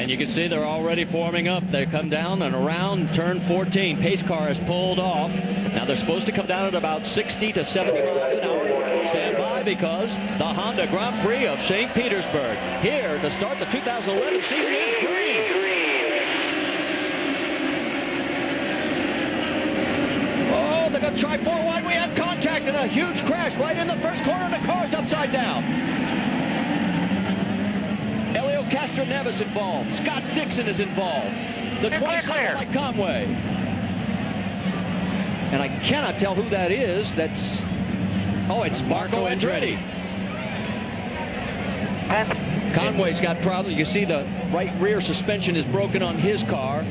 And you can see they're already forming up. They come down and around turn 14. Pace car is pulled off. Now they're supposed to come down at about 60 to 70 miles an hour. Stand by because the Honda Grand Prix of St. Petersburg here to start the 2011 season is green. Oh, they're going to try 4 wide. We have contact and a huge crash right in the first corner, and the car's upside down. Castro-Neves involved. Scott Dixon is involved. The 27 by Conway. And I cannot tell who that is. That's... Oh, it's Marco Andretti. Conway's got problems. You see the right rear suspension is broken on his car.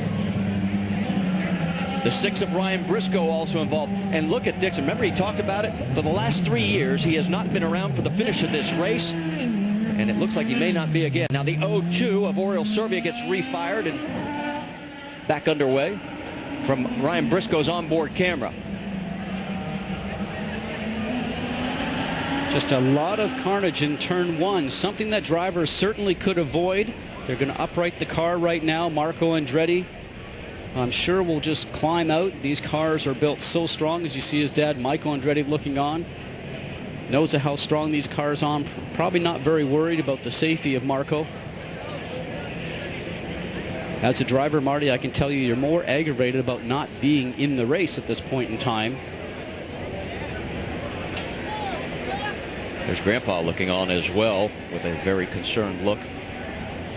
The 6 of Ryan Briscoe also involved. And look at Dixon. Remember, he talked about it? For the last 3 years, he has not been around for the finish of this race. And it looks like he may not be again. Now the 0-2 of Oriol Servia gets refired and back underway from Ryan Briscoe's onboard camera. Just a lot of carnage in turn 1, something that drivers certainly could avoid. They're going to upright the car right now. Marco Andretti, I'm sure, will just climb out. These cars are built so strong, as you see his dad, Michael Andretti, looking on. Knows how strong these cars are. Probably not very worried about the safety of Marco. As a driver, Marty, I can tell you you're more aggravated about not being in the race at this point in time. There's Grandpa looking on as well with a very concerned look.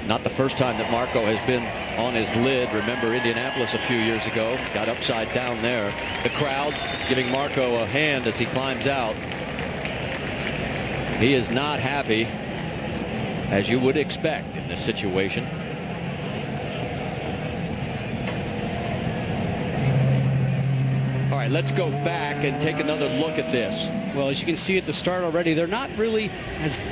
Not the first time that Marco has been on his lid. Remember Indianapolis a few years ago. Got upside down there. The crowd giving Marco a hand as he climbs out. He is not happy, as you would expect in this situation. All right, let's go back and take another look at this. Well, as you can see at the start already, they're not really as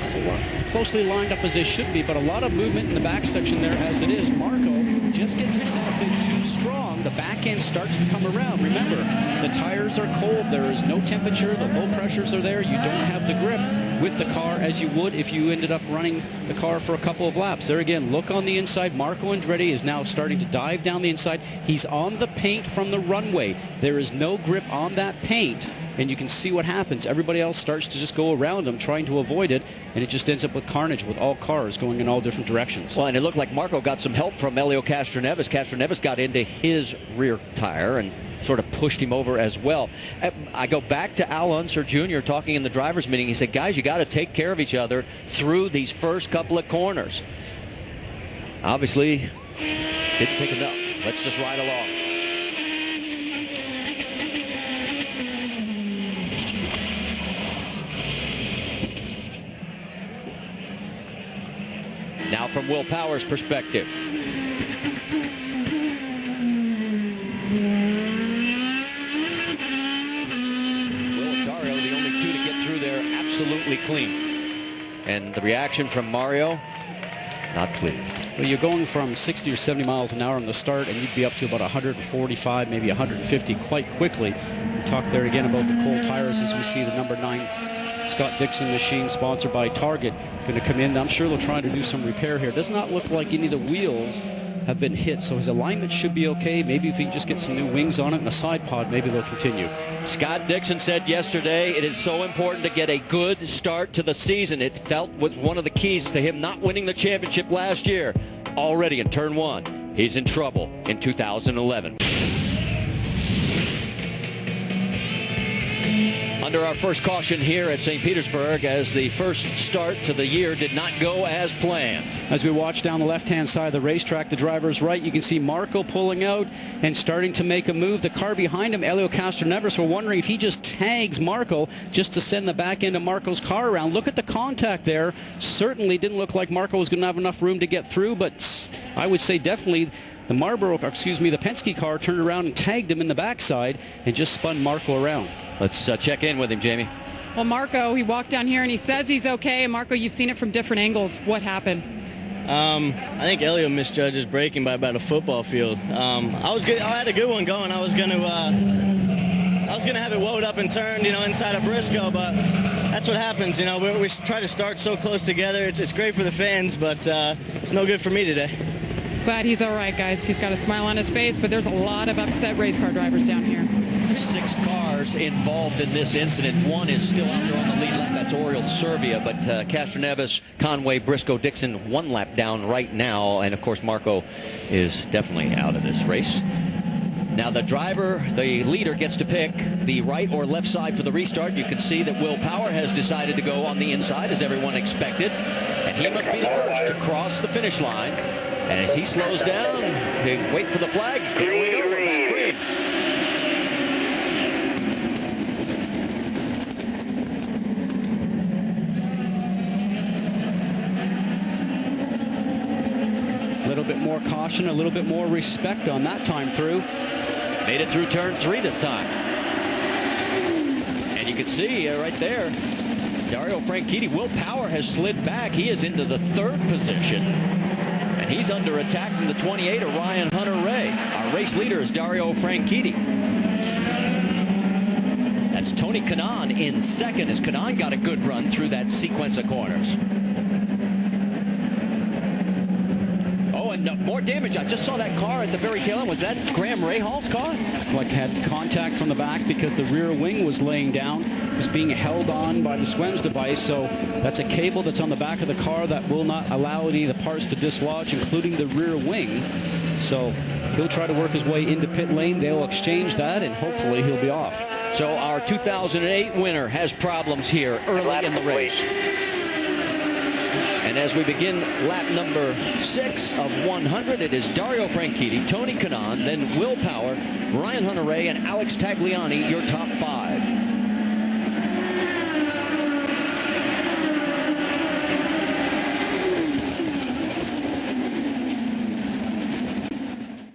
closely lined up as they should be, but a lot of movement in the back section there as it is. Marco just gets himself in too strong. The back end starts to come around. Remember, the tires are cold. There is no temperature. The low pressures are there. You don't have the grip with the car as you would if you ended up running the car for a couple of laps. There again, look on the inside. Marco Andretti is now starting to dive down the inside. He's on the paint from the runway. There is no grip on that paint, and you can see what happens. Everybody else starts to just go around him trying to avoid it, and it just ends up with carnage with all cars going in all different directions. Well, and it looked like Marco got some help from Helio Castro-Neves. Castro-Neves got into his rear tire and sort of pushed him over as well. I go back to Al Unser Jr. talking in the drivers' meeting. He said, guys, you got to take care of each other through these first couple of corners. Obviously, didn't take enough. Let's just ride along. Now from Will Power's perspective. Absolutely clean. And the reaction from Mario, not pleased. Well, you're going from 60 or 70 miles an hour on the start, and you'd be up to about 145, maybe 150 quite quickly. We talked there again about the cold tires as we see the number 9 Scott Dixon machine sponsored by Target going to come in. I'm sure they'll try to do some repair here. Does not look like any of the wheels have been hit, so his alignment should be okay. Maybe if he can just get some new wings on it and a side pod, maybe they'll continue. Scott Dixon said yesterday it is so important to get a good start to the season. It felt was one of the keys to him not winning the championship last year. Already in turn 1, he's in trouble in 2011. Under our first caution here at St. Petersburg, as the first start to the year did not go as planned. As we watch down the left-hand side of the racetrack, the driver's right, you can see Marco pulling out and starting to make a move. The car behind him, Helio Castro-Neves, we're wondering if he just tags Marco just to send the back end of Marco's car around. Look at the contact there. Certainly didn't look like Marco was going to have enough room to get through, but I would say definitely the the Penske car turned around and tagged him in the backside and just spun Marco around. Let's check in with him, Jamie. Well, Marco, he walked down here and he says he's okay. And Marco, you've seen it from different angles. What happened? I think Helio misjudges braking by about a football field. I had a good one going. I was gonna have it woed up and turned, inside of Briscoe, but that's what happens. We try to start so close together. It's great for the fans, but it's no good for me today. Glad he's all right, guys. He's got a smile on his face, but there's a lot of upset race car drivers down here. 6 cars involved in this incident. One is still out there on the lead lap. That's Oriol Servia, but Castroneves, Conway, Briscoe, Dixon 1 lap down right now. And, of course, Marco is definitely out of this race. Now the leader gets to pick the right or left side for the restart. You can see that Will Power has decided to go on the inside, as everyone expected. And he must be the first to cross the finish line. And as he slows down, wait for the flag. Here we go. We're back green. A little bit more caution, a little bit more respect on that time through. Made it through turn 3 this time. And you can see right there, Dario Franchitti. Will Power has slid back. He is into the 3rd position. And he's under attack from the 28 of Ryan Hunter-Reay. Our race leader is Dario Franchitti. That's Tony Kanaan in 2nd, as Kanaan got a good run through that sequence of corners. More damage. I just saw that car at the very tail end. Was that Graham Rahal's car? Like had contact from the back because the rear wing was laying down. It was being held on by the SWEMS device. So that's a cable that's on the back of the car that will not allow any of the parts to dislodge, including the rear wing. So he'll try to work his way into pit lane. They'll exchange that, and hopefully he'll be off. So our 2008 winner has problems here early in the race. And as we begin lap number 6 of 100, it is Dario Franchitti, Tony Kanaan, then Will Power, Ryan Hunter-Reay, and Alex Tagliani, your top 5.